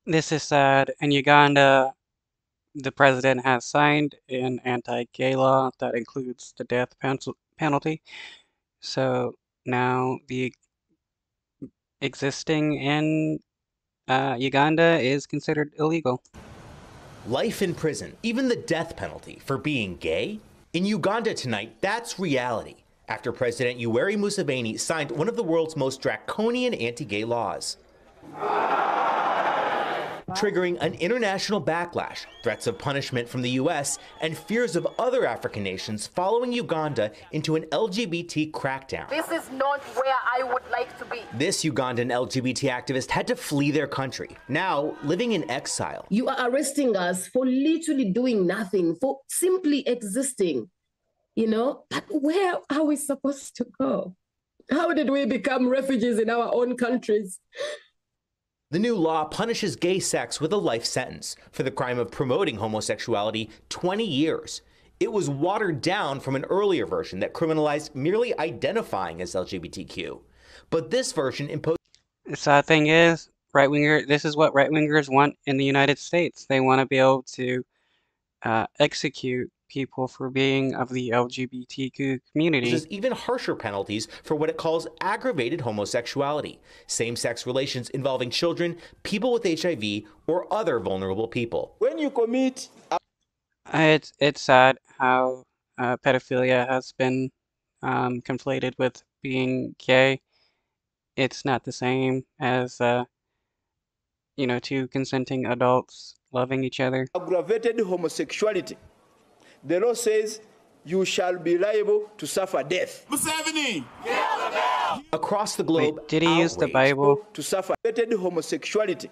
This is sad. In Uganda, the president has signed an anti-gay law that includes the death penalty. So now the existing in Uganda is considered illegal. Life in prison, even the death penalty for being gay? In Uganda tonight, that's reality after President Yoweri Museveni signed one of the world's most draconian anti-gay laws, triggering an international backlash, threats of punishment from the U.S., and fears of other African nations following Uganda into an LGBT crackdown. This is not where I would like to be. This Ugandan LGBT activist had to flee their country, now living in exile. You are arresting us for literally doing nothing, for simply existing, But where are we supposed to go? How did we become refugees in our own countries? The new law punishes gay sex with a life sentence for the crime of promoting homosexuality, 20 years. It was watered down from an earlier version that criminalized merely identifying as LGBTQ. But this version imposed... The sad thing is, this is what right-wingers want in the United States. They want to be able to execute people for being of the LGBTQ community. There's even harsher penalties for what it calls aggravated homosexuality, same-sex relations involving children, people with HIV, or other vulnerable people. When you commit... It's sad how pedophilia has been conflated with being gay. It's not the same as, two consenting adults loving each other. Aggravated homosexuality. The law says you shall be liable to suffer death. Museveni! Across the globe, wait, did he use the Bible? To suffer aggravated homosexuality.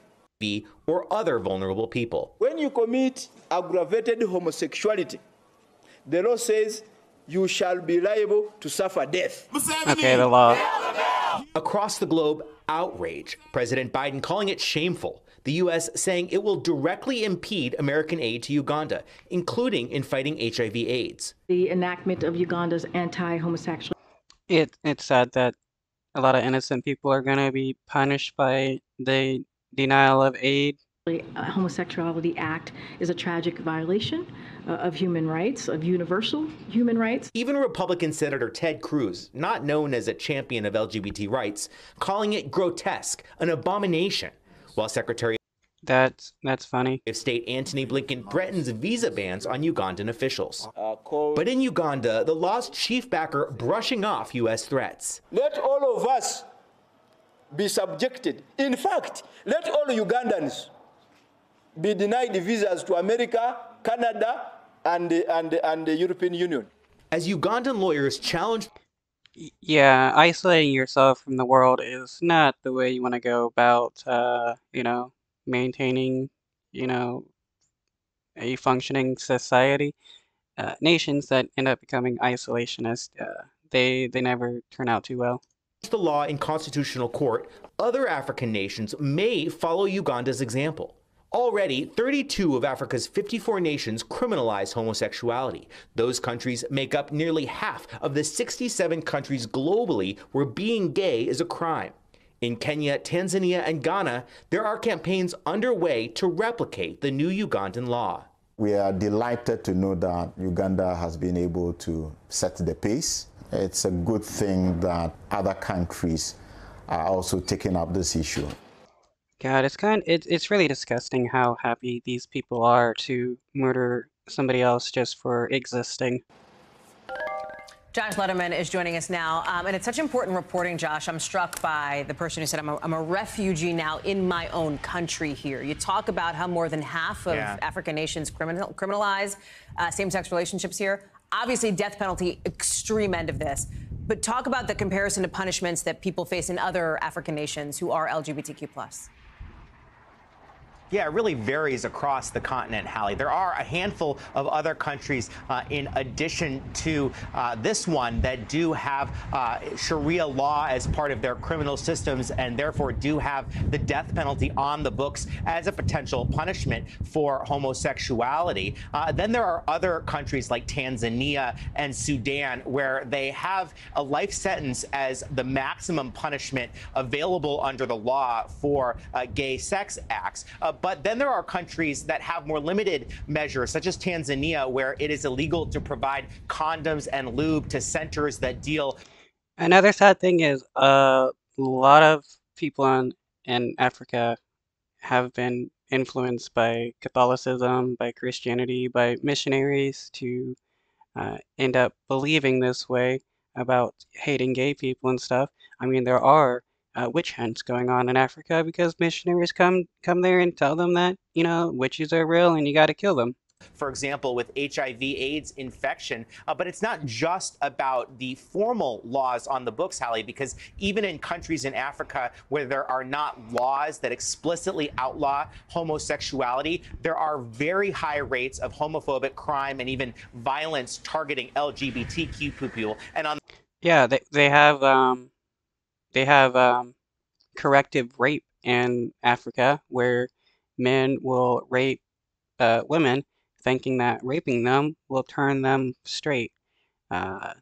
Or other vulnerable people. When you commit aggravated homosexuality, the law says you shall be liable to suffer death. Okay, the law. Across the globe, outrage. President Biden calling it shameful. The U.S. saying it will directly impede American aid to Uganda, including in fighting HIV/AIDS. The enactment of Uganda's anti-homosexual... It's sad that a lot of innocent people are going to be punished by the denial of aid. The Homosexuality Act is a tragic violation of human rights, of universal human rights. Even Republican Senator Ted Cruz, not known as a champion of LGBT rights, calling it grotesque, an abomination, while Secretary That's funny. of State Antony Blinken threatens visa bans on Ugandan officials. But in Uganda, the law's chief backer brushing off U.S. threats. Let all of us be subjected. In fact, let all Ugandans be denied visas to America, Canada, and the European Union. As Ugandan lawyers challenge... Yeah, isolating yourself from the world is not the way you want to go about, maintaining, a functioning society. Nations that end up becoming isolationist, they never turn out too well. The law in constitutional court, other African nations may follow Uganda's example. Already, 32 of Africa's 54 nations criminalize homosexuality. Those countries make up nearly half of the 67 countries globally where being gay is a crime. In Kenya, Tanzania, and Ghana, there are campaigns underway to replicate the new Ugandan law. We are delighted to know that Uganda has been able to set the pace. It's a good thing that other countries are also taking up this issue. God, it's really disgusting how happy these people are to murder somebody else just for existing. Josh Letterman is joining us now, and it's such important reporting, Josh. I'm struck by the person who said, I'm a refugee now in my own country here. You talk about how more than half of African nations criminalize same-sex relationships here. Obviously, death penalty, extreme end of this. But talk about the comparison to punishments that people face in other African nations who are LGBTQ+. Yeah, it really varies across the continent, Hallie. There are a handful of other countries in addition to this one that do have Sharia law as part of their criminal systems and therefore do have the death penalty on the books as a potential punishment for homosexuality. Then there are other countries like Tanzania and Sudan where they have a life sentence as the maximum punishment available under the law for gay sex acts. But then there are countries that have more limited measures, such as Tanzania, where it is illegal to provide condoms and lube to centers that deal. Another sad thing is a lot of people in Africa have been influenced by Catholicism, by Christianity, by missionaries to end up believing this way about hating gay people and stuff. I mean, there are witch hunts going on in Africa because missionaries come there and tell them that, you know, witches are real and you got to kill them. For example, with HIV/AIDS infection. But it's not just about the formal laws on the books, Hallie, because even in countries in Africa where there are not laws that explicitly outlaw homosexuality, there are very high rates of homophobic crime and even violence targeting LGBTQ people. And on Yeah, they have corrective rape in Africa where men will rape women thinking that raping them will turn them straight. Uh,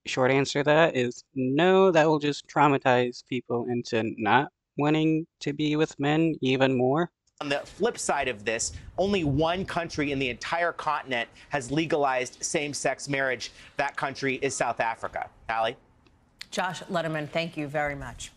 Short answer to that is no, that will just traumatize people into not wanting to be with men even more. On the flip side of this, only one country in the entire continent has legalized same-sex marriage. That country is South Africa. Hallie? Josh Letterman, thank you very much.